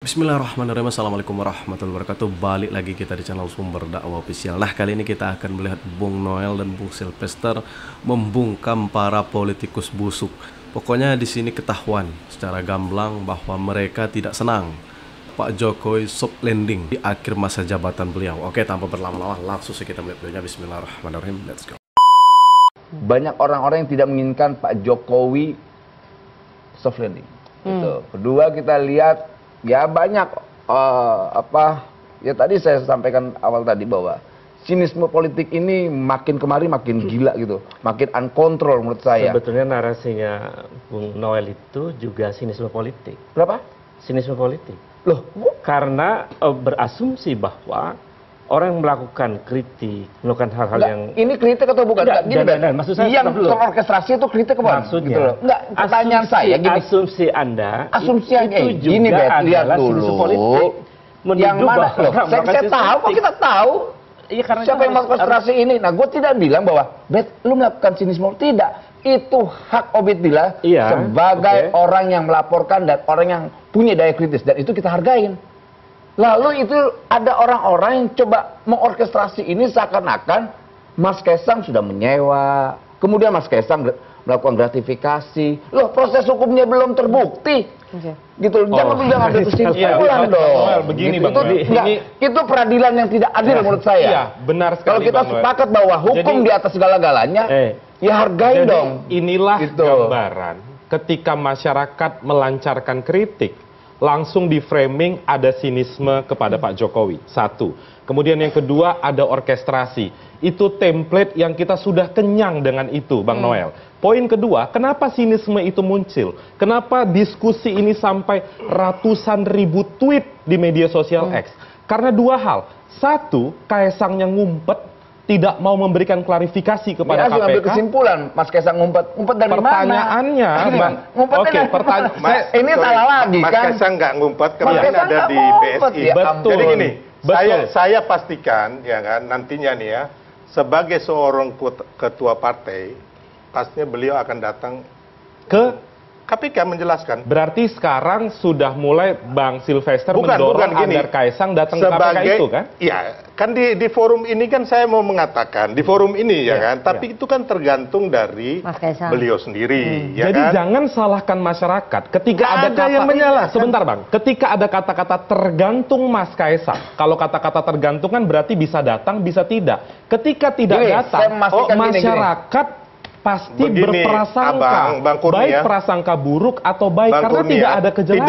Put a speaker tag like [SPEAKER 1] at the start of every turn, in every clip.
[SPEAKER 1] Bismillahirrahmanirrahim. Assalamualaikum warahmatullahi wabarakatuh. Balik lagi kita di channel Sumber Dakwah Official. Nah, kali ini kita akan melihat Bung Noel dan Bung Sylvester membungkam para politikus busuk. Pokoknya di sini ketahuan secara gamblang bahwa mereka tidak senang Pak Jokowi soft landing di akhir masa jabatan beliau. Oke, tanpa berlama-lama langsung saja kita melihat videonya. Bismillahirrahmanirrahim. Let's go.
[SPEAKER 2] Banyak orang-orang yang tidak menginginkan Pak Jokowi soft landing. Gitu. Kedua, kita lihat ya banyak ya tadi saya sampaikan awal tadi bahwa sinisme politik ini makin kemari makin gila gitu, makin uncontrol menurut saya.
[SPEAKER 3] Sebetulnya narasinya Bung Noel itu juga sinisme politik.
[SPEAKER 2] Berapa?
[SPEAKER 3] Sinisme politik.
[SPEAKER 2] Loh,
[SPEAKER 3] karena berasumsi bahwa orang yang melakukan kritik, melakukan hal-hal yang
[SPEAKER 2] ini kritik atau bukan?
[SPEAKER 3] Enggak,
[SPEAKER 2] Gini,
[SPEAKER 3] dan, maksud saya
[SPEAKER 2] yang terorkestrasi itu kritik apa?
[SPEAKER 3] Maksudnya,
[SPEAKER 2] gitu loh. Enggak, pertanyaan saya gini.
[SPEAKER 3] Asumsi Anda
[SPEAKER 2] Asumsi
[SPEAKER 3] itu
[SPEAKER 2] gini,
[SPEAKER 3] juga
[SPEAKER 2] lihat
[SPEAKER 3] adalah
[SPEAKER 2] dulu.
[SPEAKER 3] sinisme politik.
[SPEAKER 2] Yang mana? Loh, saya tahu kok kita tahu.
[SPEAKER 3] Iya, karena
[SPEAKER 2] siapa yang mengorkestrasi ini? Nah, gue tidak bilang bahwa lu melakukan sinisme, tidak. Itu hak Obidillah sebagai orang yang melaporkan dan orang yang punya daya kritis, dan itu kita hargain. Lalu itu ada orang-orang yang coba mengorkestrasi ini seakan-akan Mas Kaisang sudah menyewa, kemudian Mas Kaisang melakukan gratifikasi. Loh, proses hukumnya belum terbukti. Gitu, jangan bilang ambil kesimpulan dong.
[SPEAKER 4] Begini,
[SPEAKER 2] gitu,
[SPEAKER 4] Bang.
[SPEAKER 2] Itu peradilan yang tidak adil menurut saya.
[SPEAKER 4] Iya, benar sekali.
[SPEAKER 2] Kalau kita sepakat bahwa hukum di atas segala-galanya, ya hargai dong.
[SPEAKER 4] Inilah
[SPEAKER 2] gitu.
[SPEAKER 4] Gambaran ketika masyarakat melancarkan kritik, langsung di framing ada sinisme kepada Pak Jokowi. Satu. Kemudian yang kedua ada orkestrasi. Itu template yang kita sudah kenyang dengan itu, Bang Noel. Poin kedua, kenapa sinisme itu muncul? Kenapa diskusi ini sampai ratusan ribu tweet di media sosial X? Karena dua hal. Satu, Kaisangnya ngumpet, tidak mau memberikan klarifikasi kepada KPK.
[SPEAKER 2] Ambil kesimpulan, Mas Kaisang ngumpet dari
[SPEAKER 4] pertanyaannya,
[SPEAKER 2] mana?
[SPEAKER 4] Bang.
[SPEAKER 2] Oke, pertanyaan. Ini salah lagi
[SPEAKER 5] Mas
[SPEAKER 2] kan?
[SPEAKER 5] Mas Kaisang nggak ngumpet, kemarin ada di PSI.
[SPEAKER 2] Ya,
[SPEAKER 4] betul.
[SPEAKER 5] Jadi gini,
[SPEAKER 4] Betul.
[SPEAKER 5] saya pastikan ya kan nantinya nih ya, sebagai seorang ketua partai, pastinya beliau akan datang
[SPEAKER 4] Ke
[SPEAKER 5] KPK menjelaskan.
[SPEAKER 4] berarti sekarang sudah mulai Bang Sylvester mendorong agar Kaisang datang ke KPK itu kan?
[SPEAKER 5] Iya, kan di forum ini kan saya mau mengatakan, di forum ini ya kan, tapi itu kan tergantung dari beliau sendiri. Ya
[SPEAKER 4] Jadi
[SPEAKER 5] kan?
[SPEAKER 4] jangan salahkan masyarakat ketika
[SPEAKER 5] Nggak
[SPEAKER 4] ada
[SPEAKER 5] ada
[SPEAKER 4] kata
[SPEAKER 5] yang menyalahkan.
[SPEAKER 4] Sebentar Bang, ketika ada kata-kata tergantung Mas Kaisang. Kalau kata-kata tergantung kan berarti bisa datang, bisa tidak. Ketika tidak datang, masyarakat pasti berprasangka,
[SPEAKER 5] Bang Kurnia,
[SPEAKER 4] baik prasangka buruk atau baik,
[SPEAKER 5] Bang
[SPEAKER 4] karena
[SPEAKER 5] Kurnia,
[SPEAKER 4] tidak ada kejelasan.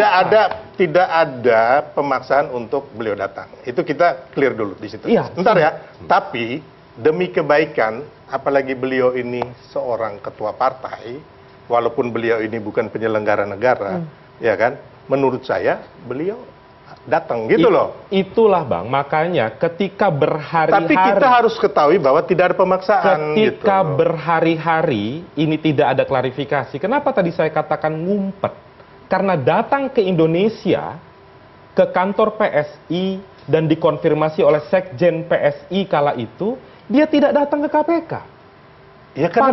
[SPEAKER 5] Tidak ada pemaksaan untuk beliau datang. Itu kita clear dulu di situ.
[SPEAKER 4] Iya.
[SPEAKER 5] Bentar ya. Tapi demi kebaikan, apalagi beliau ini seorang ketua partai, walaupun beliau ini bukan penyelenggara negara, ya kan? Menurut saya beliau datang gitu loh.
[SPEAKER 4] Itulah Bang, makanya ketika berhari-hari.
[SPEAKER 5] Tapi kita harus ketahui bahwa tidak ada pemaksaan.
[SPEAKER 4] Ketika
[SPEAKER 5] gitu.
[SPEAKER 4] berhari-hari ini tidak ada klarifikasi. Kenapa tadi saya katakan ngumpet? Karena datang ke Indonesia, ke kantor PSI dan dikonfirmasi oleh Sekjen PSI kala itu, dia tidak datang ke KPK.
[SPEAKER 5] Ya kan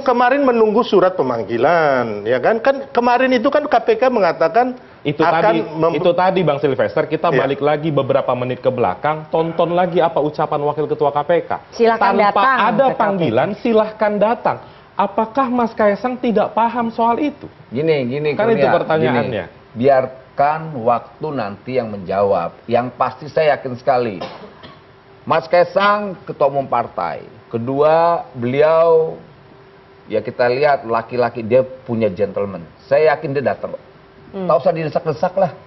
[SPEAKER 5] kemarin menunggu surat pemanggilan, ya kan? Kan kemarin itu kan KPK mengatakan
[SPEAKER 4] itu tadi Bang Sylvester, kita balik lagi beberapa menit ke belakang, tonton lagi apa ucapan Wakil Ketua KPK.
[SPEAKER 6] Silahkan
[SPEAKER 4] Tanpa
[SPEAKER 6] datang
[SPEAKER 4] ada panggilan, silahkan datang. Apakah Mas Kaisang tidak paham soal itu?
[SPEAKER 2] Gini,
[SPEAKER 4] Kan itu pertanyaannya.
[SPEAKER 2] Biarkan waktu nanti yang menjawab. Yang pasti saya yakin sekali, Mas Kaisang ketua umum partai. Kedua, beliau ya kita lihat laki-laki, dia punya gentleman. Saya yakin dia datang. Tak usah didesak-desak lah.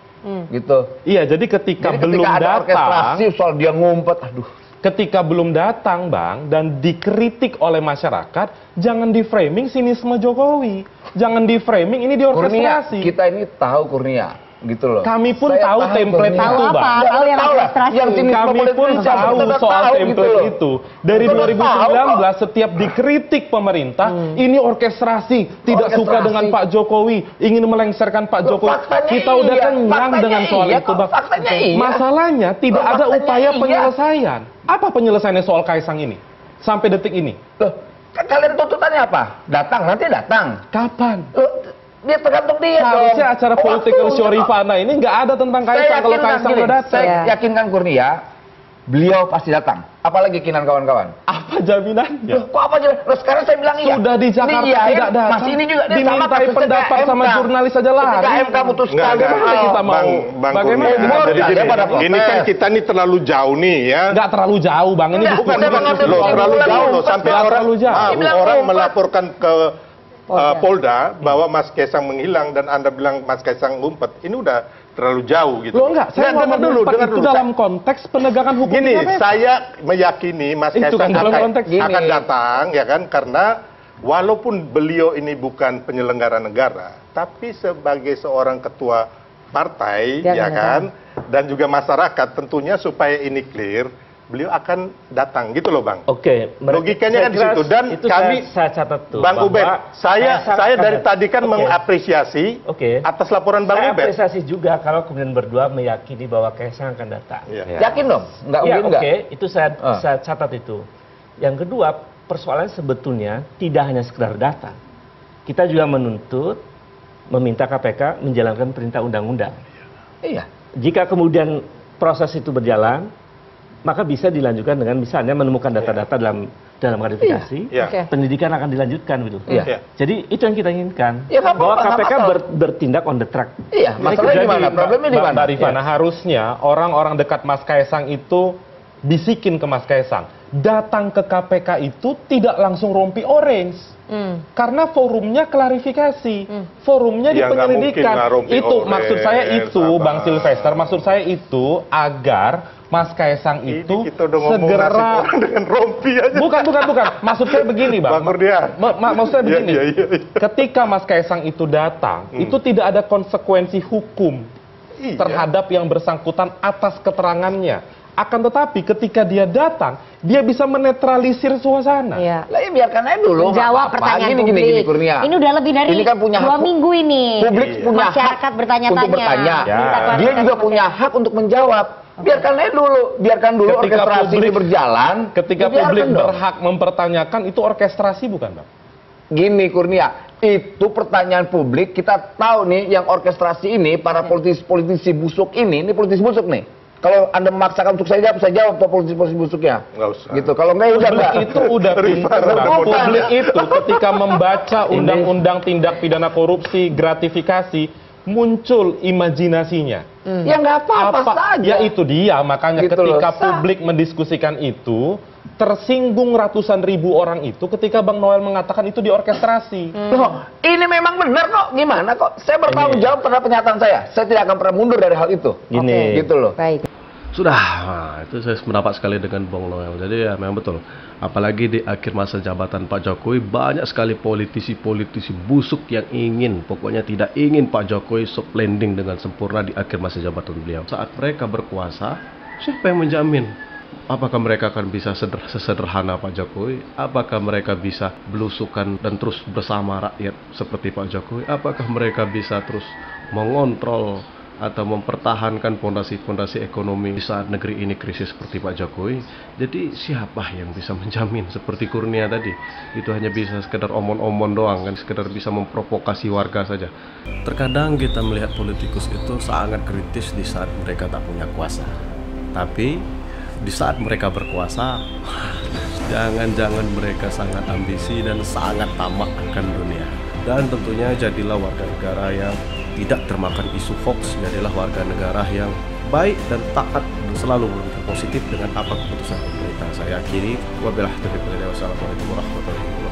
[SPEAKER 2] Gitu.
[SPEAKER 4] Iya, jadi ketika belum
[SPEAKER 2] ada
[SPEAKER 4] datang,
[SPEAKER 2] orkestrasi soal dia ngumpet, aduh.
[SPEAKER 4] ketika belum datang Bang dan dikritik oleh masyarakat, jangan di framing sinisme Jokowi. Jangan di framing ini diorkestrasi.
[SPEAKER 2] Kurnia, kita ini tahu Kurnia, gitu loh.
[SPEAKER 4] Kami pun tahu template
[SPEAKER 6] Tahu
[SPEAKER 4] itu,
[SPEAKER 6] apa?
[SPEAKER 4] Bang.
[SPEAKER 6] Tahu yang orkestrasi.
[SPEAKER 4] Kami pun tahu soal template itu. Dari 2019 setiap dikritik pemerintah, ini orkestrasi, tidak suka dengan Pak Jokowi, ingin melengsarkan Pak Jokowi. Kita udah kenyang dengan soal itu, Bang. Masalahnya tidak ada upaya penyelesaian. Apa penyelesaiannya soal Kaisang ini? Sampai detik ini.
[SPEAKER 2] Loh, kalian tuntutannya apa? Datang, nanti datang.
[SPEAKER 4] Kapan?
[SPEAKER 2] Dia tergantung dia
[SPEAKER 4] Seharusnya
[SPEAKER 2] dong.
[SPEAKER 4] acara political show Rifana ini nggak ada tentang Kaisang kalau Kaisang udah datang.
[SPEAKER 2] Saya yakinkan Kurnia, beliau pasti datang. Apalagi Kinan kawan-kawan.
[SPEAKER 4] Apa jaminannya?
[SPEAKER 2] Loh, kok apa aja? Loh, sekarang saya bilang iya.
[SPEAKER 4] Sudah di Jakarta
[SPEAKER 2] Ini iya,
[SPEAKER 4] tidak datang.
[SPEAKER 2] Mas ini juga dia sama
[SPEAKER 4] Dimintai
[SPEAKER 2] kasusnya
[SPEAKER 4] pendapat
[SPEAKER 2] kayak
[SPEAKER 4] sama
[SPEAKER 2] MK.
[SPEAKER 4] jurnalis saja lah.
[SPEAKER 2] Ketika MK putuskan,
[SPEAKER 4] Bagaimana kita mau?
[SPEAKER 5] Bang
[SPEAKER 4] Bagaimana
[SPEAKER 5] Kurnia,
[SPEAKER 4] kita
[SPEAKER 2] jadi
[SPEAKER 5] jadi
[SPEAKER 2] gini,
[SPEAKER 5] pada ini kan kita nih terlalu jauh nih ya.
[SPEAKER 4] Nggak terlalu jauh, Bang. Ini
[SPEAKER 2] Enggak,
[SPEAKER 4] diskusi
[SPEAKER 2] saya mengambil
[SPEAKER 4] diskusi
[SPEAKER 5] Loh,
[SPEAKER 2] Bukan
[SPEAKER 5] terlalu
[SPEAKER 2] bulan
[SPEAKER 5] jauh loh
[SPEAKER 2] ngumpet,
[SPEAKER 5] sampai
[SPEAKER 4] nggak
[SPEAKER 5] orang
[SPEAKER 4] terlalu jauh.
[SPEAKER 2] Bilang
[SPEAKER 5] orang
[SPEAKER 2] ngumpet.
[SPEAKER 5] melaporkan ke Polda bahwa Mas Kaisang menghilang dan Anda bilang Mas Kaisang ngumpet. Ini udah terlalu jauh gitu.
[SPEAKER 4] Loh enggak, saya
[SPEAKER 5] dengar
[SPEAKER 4] ngomong
[SPEAKER 5] dengar
[SPEAKER 4] itu dalam konteks penegakan hukum.
[SPEAKER 5] Gini,
[SPEAKER 4] KPK.
[SPEAKER 5] saya meyakini Mas
[SPEAKER 4] Itu kan
[SPEAKER 5] Kaisang
[SPEAKER 4] dalam
[SPEAKER 5] akan,
[SPEAKER 4] konteks
[SPEAKER 5] akan
[SPEAKER 2] gini.
[SPEAKER 5] datang ya kan, karena walaupun beliau ini bukan penyelenggara negara, tapi sebagai seorang ketua partai
[SPEAKER 6] Dia
[SPEAKER 5] ya
[SPEAKER 6] akan
[SPEAKER 5] kan, dan juga masyarakat tentunya supaya ini clear, beliau akan datang gitu loh Bang.
[SPEAKER 3] Oke,
[SPEAKER 5] Logikanya kan di situ. Dan
[SPEAKER 3] itu
[SPEAKER 5] kami,
[SPEAKER 3] saya catat tuh.
[SPEAKER 5] Bang
[SPEAKER 3] bahwa
[SPEAKER 5] Ubed, saya dari tadi kan
[SPEAKER 3] Oke.
[SPEAKER 5] mengapresiasi
[SPEAKER 3] Oke.
[SPEAKER 5] atas laporan Bang
[SPEAKER 3] Saya
[SPEAKER 5] Ubed.
[SPEAKER 3] apresiasi juga kalau kemudian berdua meyakini bahwa Kaisang akan datang.
[SPEAKER 5] Iya.
[SPEAKER 2] Yakin dong? Enggak
[SPEAKER 3] Ya,
[SPEAKER 2] mungkin enggak?
[SPEAKER 3] oke, itu saya catat itu. Yang kedua, persoalan sebetulnya tidak hanya sekedar datang. Kita juga meminta KPK menjalankan perintah undang-undang.
[SPEAKER 2] Iya.
[SPEAKER 3] Jika kemudian proses itu berjalan, maka bisa dilanjutkan dengan misalnya menemukan data-data dalam klarifikasi,
[SPEAKER 5] Iya.
[SPEAKER 6] Oke.
[SPEAKER 3] penyidikan akan dilanjutkan gitu.
[SPEAKER 2] Iya.
[SPEAKER 3] Jadi itu yang kita inginkan,
[SPEAKER 2] Ya, nggak
[SPEAKER 3] bahwa
[SPEAKER 2] apa-apa, nggak
[SPEAKER 3] KPK
[SPEAKER 2] apa-apa.
[SPEAKER 3] bertindak on the track.
[SPEAKER 2] Iya, masalahnya
[SPEAKER 4] Jadi,
[SPEAKER 2] di mana? Problemnya di mana?
[SPEAKER 4] Mbak Rifana, harusnya orang-orang dekat Mas Kaisang itu bisikin ke Mas Kaisang, datang ke KPK itu tidak langsung rompi orange. Karena forumnya klarifikasi, forumnya di
[SPEAKER 5] Ya, nggak
[SPEAKER 4] penyelidikan.
[SPEAKER 5] mungkin nggak rompi
[SPEAKER 4] Itu
[SPEAKER 5] orange,
[SPEAKER 4] maksud saya itu,
[SPEAKER 5] sabar.
[SPEAKER 4] Bang Silvester, maksud saya itu agar Mas Kaisang
[SPEAKER 5] Ini
[SPEAKER 4] itu
[SPEAKER 5] kita udah ngomong nasib
[SPEAKER 4] segera
[SPEAKER 5] orang dengan rompi aja.
[SPEAKER 4] bukan. Maksud saya begini, Bang.
[SPEAKER 5] Bang Kurnia.
[SPEAKER 4] Maksud saya begini.
[SPEAKER 5] Iya.
[SPEAKER 4] Ketika Mas Kaisang itu datang, itu tidak ada konsekuensi hukum
[SPEAKER 5] Iya.
[SPEAKER 4] terhadap yang bersangkutan atas keterangannya. Akan tetapi ketika dia datang, dia bisa menetralisir suasana.
[SPEAKER 6] Iya.
[SPEAKER 2] Lah ya biarkan aja dulu.
[SPEAKER 6] Menjawab
[SPEAKER 2] nggak apa-apa.
[SPEAKER 6] pertanyaan
[SPEAKER 2] Gini,
[SPEAKER 6] publik.
[SPEAKER 2] Gini, Kurnia.
[SPEAKER 6] Ini udah lebih dari
[SPEAKER 2] Ini kan punya
[SPEAKER 6] 2
[SPEAKER 2] hak-
[SPEAKER 6] minggu ini.
[SPEAKER 2] Publik punya
[SPEAKER 6] Masyarakat
[SPEAKER 2] hak
[SPEAKER 6] bertanya-tanya.
[SPEAKER 2] untuk bertanya.
[SPEAKER 4] Ya.
[SPEAKER 6] Minta
[SPEAKER 2] Dia
[SPEAKER 6] klarifikasi
[SPEAKER 2] juga
[SPEAKER 6] seperti
[SPEAKER 2] punya
[SPEAKER 6] itu.
[SPEAKER 2] hak untuk menjawab. Biarkan aja dulu. Biarkan dulu
[SPEAKER 4] Ketika
[SPEAKER 2] orkestrasi ini
[SPEAKER 4] publik-
[SPEAKER 2] berjalan.
[SPEAKER 4] Ketika
[SPEAKER 2] dibiarkan
[SPEAKER 4] publik
[SPEAKER 2] dong.
[SPEAKER 4] berhak mempertanyakan, itu orkestrasi bukan, Bang?
[SPEAKER 2] Gini Kurnia, itu pertanyaan publik. Kita tahu nih yang orkestrasi ini, para politisi busuk ini politisi busuk nih. Kalau Anda memaksakan untuk saya jawab politisi busuknya.
[SPEAKER 5] Nggak usah.
[SPEAKER 2] Gitu. Kalau enggak ya udah
[SPEAKER 4] Publik
[SPEAKER 2] enggak.
[SPEAKER 4] itu udah pintar, Bang.
[SPEAKER 2] Bukan.
[SPEAKER 4] Publik itu ketika membaca undang-undang tindak pidana korupsi, gratifikasi, muncul imajinasinya.
[SPEAKER 2] Ya nggak apa-apa saja.
[SPEAKER 4] Ya itu dia, makanya
[SPEAKER 2] Gitu
[SPEAKER 4] ketika
[SPEAKER 2] loh.
[SPEAKER 4] publik mendiskusikan itu, tersinggung ratusan ribu orang itu ketika Bang Noel mengatakan itu diorkestrasi.
[SPEAKER 2] Loh, ini memang benar kok. Gimana kok? Saya bertanggung jawab terhadap pernyataan saya. Saya tidak akan pernah mundur dari hal itu.
[SPEAKER 3] Gini.
[SPEAKER 2] Gitu loh.
[SPEAKER 6] Baik.
[SPEAKER 1] Sudah, nah, itu saya sependapat sekali dengan Bang Noel. Jadi ya memang betul. Apalagi di akhir masa jabatan Pak Jokowi, banyak sekali politisi-politisi busuk yang pokoknya tidak ingin Pak Jokowi soft landing dengan sempurna di akhir masa jabatan beliau. Saat mereka berkuasa, siapa yang menjamin? Apakah mereka akan bisa sesederhana Pak Jokowi? Apakah mereka bisa belusukan dan terus bersama rakyat seperti Pak Jokowi? Apakah mereka bisa terus mengontrol atau mempertahankan fondasi-fondasi ekonomi di saat negeri ini krisis seperti Pak Jokowi? Jadi siapa yang bisa menjamin seperti Kurnia tadi? Itu hanya bisa sekedar omon-omon doang kan, sekedar bisa memprovokasi warga saja. Terkadang kita melihat politikus itu sangat kritis di saat mereka tak punya kuasa. Tapi di saat mereka berkuasa, jangan-jangan mereka sangat ambisi dan sangat tamak akan dunia. Dan tentunya jadilah warga negara yang tidak termakan isu hoax, jadilah warga negara yang baik dan taat dan selalu berpikir positif dengan apa keputusan pemerintah. Saya akhiri, wabillahi taufiq wal hidayah. Wassalamualaikum warahmatullahi wabarakatuh.